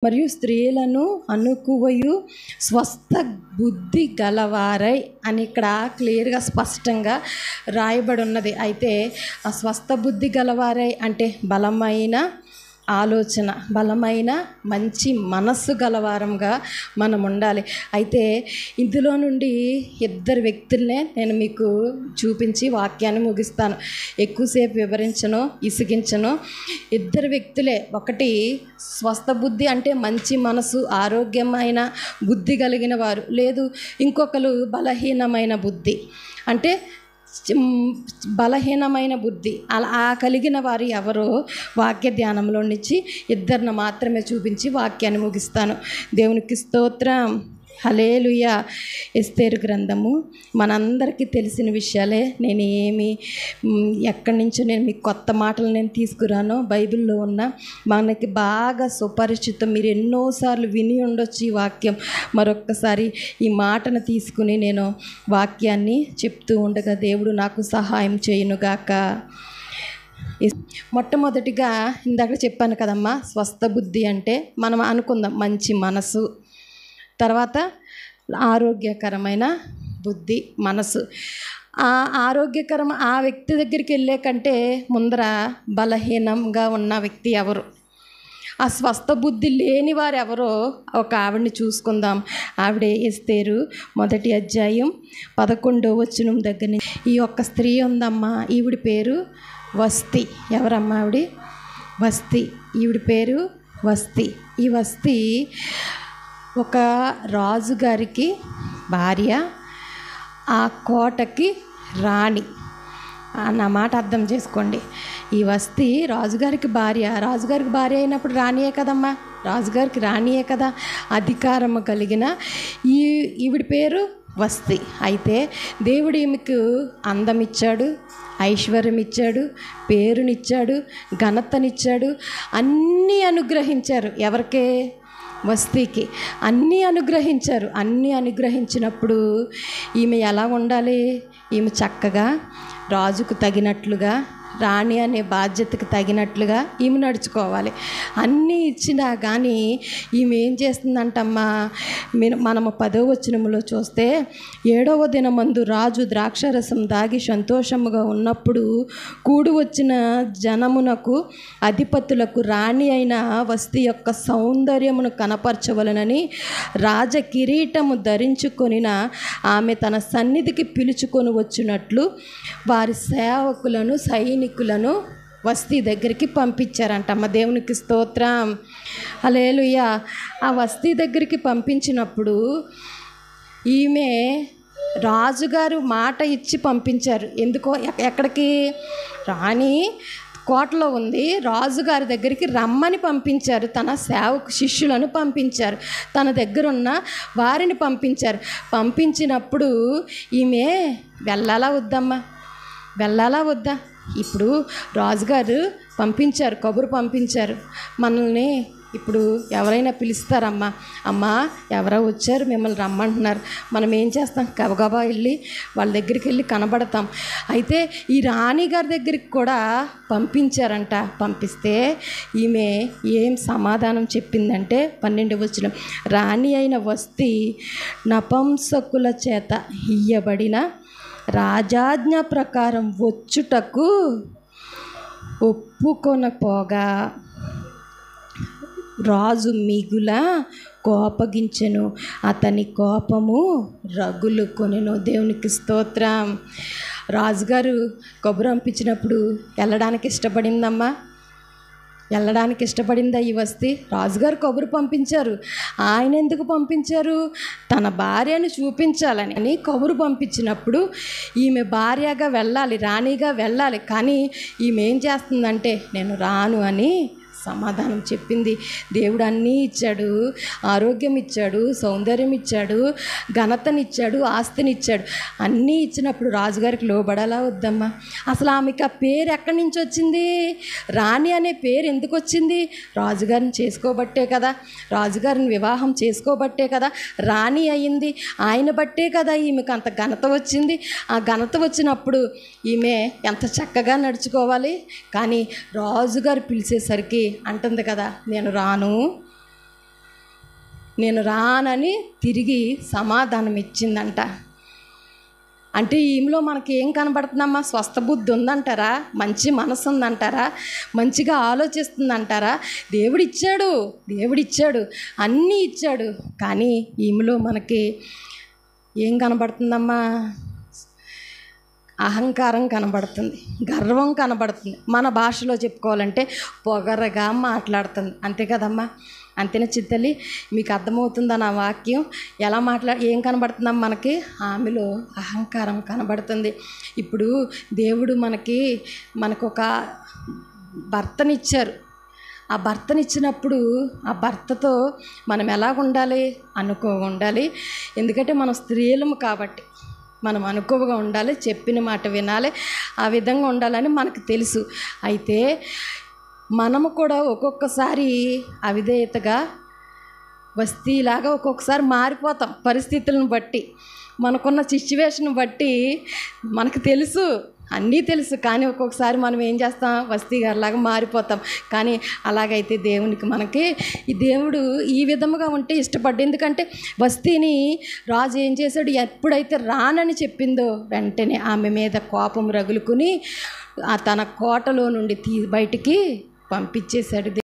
మరియు స్త్రీలను అనుకువయు స్వస్థ బుద్ధి గలవారై అని ఇక్కడ క్లియర్గా స్పష్టంగా రాయబడి ఉన్నది. అయితే ఆ స్వస్థ బుద్ధి గలవారై అంటే బలమైన ఆలోచన, బలమైన మంచి మనస్సు గలవారంగా మనం ఉండాలి. అయితే ఇందులో నుండి ఇద్దరు వ్యక్తులనే నేను మీకు చూపించి వాక్యాన్ని ముగిస్తాను. ఎక్కువసేపు వివరించను, ఇసిగించను. ఇద్దరు వ్యక్తులే. ఒకటి స్వస్థ బుద్ధి అంటే మంచి మనసు, ఆరోగ్యమైన బుద్ధి కలిగిన వారు. లేదు, ఇంకొకరు బలహీనమైన బుద్ధి అంటే బలహీనమైన బుద్ధి. అలా కలిగిన వారు ఎవరో వాక్య ధ్యానంలో నుంచి ఇద్దరిని మాత్రమే చూపించి వాక్యాన్ని ముగిస్తాను. దేవునికి స్తోత్రం. హల్లెలూయా. ఎస్తేరు గ్రంథము మనందరికీ తెలిసిన విషయాలే. నేను ఎక్కడి నుంచో నేను మీకు కొత్త మాటలు నేను తీసుకురాను. బైబిల్లో ఉన్న మనకి బాగా సుపరిచితం. మీరు ఎన్నోసార్లు విని ఉండొచ్చు ఈ వాక్యం. మరొక్కసారి ఈ మాటను తీసుకుని నేను వాక్యాన్ని చెప్తూ ఉండగా దేవుడు నాకు సహాయం చేయునుగాక. మొట్టమొదటిగా ఇందాక చెప్పాను కదమ్మా, స్వస్థ బుద్ధి అంటే మనం అనుకుందాం మంచి మనసు, తర్వాత ఆరోగ్యకరమైన బుద్ధి, మనసు. ఆ వ్యక్తి దగ్గరికి వెళ్ళే కంటే ముందర బలహీనంగా ఉన్న వ్యక్తి ఎవరు, ఆ స్వస్థ బుద్ధి లేని వారు ఎవరో ఒక ఆవిడని చూసుకుందాం. ఆవిడే ఎస్తేరు 1వ అధ్యాయం 11వ వచనం దగ్గర నుంచి. ఈ ఒక్క స్త్రీ ఉందమ్మా, ఈవిడి పేరు వస్తి. ఎవరమ్మా ఆవిడ? వస్తి. ఈవిడి పేరు వస్తి. ఈ వస్తి ఒక రాజుగారికి భార్య, ఆ కోటకి రాణి. నా మాట అర్థం చేసుకోండి. ఈ వస్తి రాజుగారికి భార్య. రాజుగారికి భార్య అయినప్పుడు రాణియే కదమ్మా, రాజుగారికి రాణియే కదా, అధికారము కలిగిన ఈవిడి పేరు వస్తి. అయితే దేవుడు ఈమెకు అందం ఇచ్చాడు, ఐశ్వర్యం ఇచ్చాడు, పేరునిచ్చాడు, ఘనతనిచ్చాడు, అన్నీ అనుగ్రహించారు. ఎవరికే? వస్తికి అన్నీ అనుగ్రహించారు. అన్నీ అనుగ్రహించినప్పుడు ఈమె ఎలా ఉండాలి? ఈమె చక్కగా రాజుకు తగినట్లుగా, రాణి అనే బాధ్యతకు తగినట్లుగా ఈమె నడుచుకోవాలి. అన్నీ ఇచ్చినా కానీ ఈమె ఏం చేస్తుందంటమ్మా, మనము 10వ వచనంలో చూస్తే, 7వ దినమందు రాజు ద్రాక్షరసం దాగి సంతోషముగా ఉన్నప్పుడు కూడి వచ్చిన జనమునకు అధిపతులకు రాణి అయిన వస్తి యొక్క సౌందర్యమును కనపరచవలనని రాజ కిరీటము ధరించుకొనిన ఆమె తన సన్నిధికి పిలుచుకొని వచ్చినట్లు వారి సేవకులను, సైనికులను వస్తి దగ్గరికి పంపించారంటమ్మ. దేవునికి స్తోత్రం. హల్లెలూయా. ఆ వస్తి దగ్గరికి పంపించినప్పుడు ఈమె రాజుగారు మాట ఇచ్చి పంపించారు. ఎందుకో, ఎక్కడికి? రాణి కోటలో ఉంది, రాజుగారి దగ్గరికి రమ్మని పంపించారు. తన సేవకు శిష్యులను పంపించారు, తన దగ్గర ఉన్న వారిని పంపించారు. పంపించినప్పుడు ఈమె వెళ్ళాలా వద్దమ్మా? వెళ్ళాలా వద్దా? ఇప్పుడు రాజుగారు పంపించారు, కబురు పంపించారు. మనల్ని ఇప్పుడు ఎవరైనా పిలుస్తారమ్మా, అమ్మా ఎవరో వచ్చారు మిమ్మల్ని రమ్మంటున్నారు. మనం ఏం చేస్తాం? గబగబా వెళ్ళి వాళ్ళ దగ్గరికి వెళ్ళి కనబడతాం. అయితే ఈ రాణిగారి దగ్గరికి కూడా పంపించారంట. పంపిస్తే ఈమె ఏం సమాధానం చెప్పిందంటే 12వ వచనం, రాణి అయిన వస్తి నపుంసకుల చేత ఇయ్యబడిన రాజాజ్ఞ ప్రకారం వచ్చుటకు ఒప్పుకొనపోగా రాజు మిగుల కోపగించెను, అతని కోపము రగులు కొనెను. దేవునికి స్తోత్రం. రాజుగారు కబురు పంపించినప్పుడు వెళ్ళడానికి ఇష్టపడిందమ్మా? వెళ్ళడానికి ఇష్టపడిందా ఈ వస్తి? రాజుగారు కబురు పంపించారు. ఆయన ఎందుకు పంపించారు? తన భార్యను చూపించాలని కబురు పంపించినప్పుడు ఈమె భార్యగా వెళ్ళాలి, రాణిగా వెళ్ళాలి. కానీ ఈమె ఏం చేస్తుందంటే నేను రాను అని సమాధానం చెప్పింది. దేవుడు అన్నీ ఇచ్చాడు, ఆరోగ్యం ఇచ్చాడు, సౌందర్యం ఇచ్చాడు, ఘనతనిచ్చాడు, ఆస్తినిచ్చాడు. అన్నీ ఇచ్చినప్పుడు రాజుగారికి లోబడాలా వద్దమ్మా? అసలు ఆమెకి ఆ పేరు ఎక్కడి నుంచి వచ్చింది? రాణి అనే పేరు ఎందుకు వచ్చింది? రాజుగారిని చేసుకోబట్టే కదా, రాజుగారిని వివాహం చేసుకోబట్టే కదా రాణి అయ్యింది. ఆయన బట్టే కదా ఈమెకు అంత ఘనత వచ్చింది. ఆ ఘనత వచ్చినప్పుడు ఈమె ఎంత చక్కగా నడుచుకోవాలి. కానీ రాజుగారు పిలిచేసరికి అంటుంది కదా నేను రాను, నేను రానని తిరిగి సమాధానం ఇచ్చిందంట. అంటే ఈమెలో మనకి ఏం కనబడుతుందమ్మా? స్వస్థ బుద్ధి ఉందంటారా? మంచి మనసు ఉందంటారా? మంచిగా ఆలోచిస్తుందంటారా? దేవుడిచ్చాడు, అన్నీ ఇచ్చాడు. కానీ ఈమెలో మనకి ఏం కనబడుతుందమ్మా? అహంకారం కనబడుతుంది, గర్వం కనబడుతుంది. మన భాషలో చెప్పుకోవాలంటే పొగరగా మాట్లాడుతుంది. అంతే కదమ్మా? అంతేనా చిత్తల్లి? మీకు అర్థమవుతుందా నా వాక్యం? ఏం కనబడుతుందమ్మా మనకి? ఆమెలో అహంకారం కనబడుతుంది. ఇప్పుడు దేవుడు మనకు ఒక భర్తనిచ్చారు. ఆ భర్తనిచ్చినప్పుడు ఆ భర్తతో మనం ఎలాగ ఉండాలి? ఉండాలి. ఎందుకంటే మనం స్త్రీలము కాబట్టి మనం అనుకోవగా ఉండాలి, చెప్పిన మాట వినాలి, ఆ విధంగా ఉండాలని మనకు తెలుసు. అయితే మనము కూడా ఒక్కొక్కసారి అవిధేయతగా వస్తీలాగా ఒక్కొక్కసారి మారిపోతాం. పరిస్థితులను బట్టి, మనకున్న సిచ్యువేషన్ బట్టి మనకు తెలుసు, అన్నీ తెలుసు. కానీ ఒక్కొక్కసారి మనం ఏం చేస్తాం? వస్తీగారిలాగా మారిపోతాం. కానీ అలాగైతే మనకి ఈ దేవుడు ఈ విధముగా ఉంటే ఇష్టపడ్డా. ఎందుకంటే వస్తీని రాజు ఏం చేశాడు? ఎప్పుడైతే రానని చెప్పిందో వెంటనే ఆమె మీద కోపం రగులుకుని తన కోటలో నుండి బయటికి పంపించేశాడు.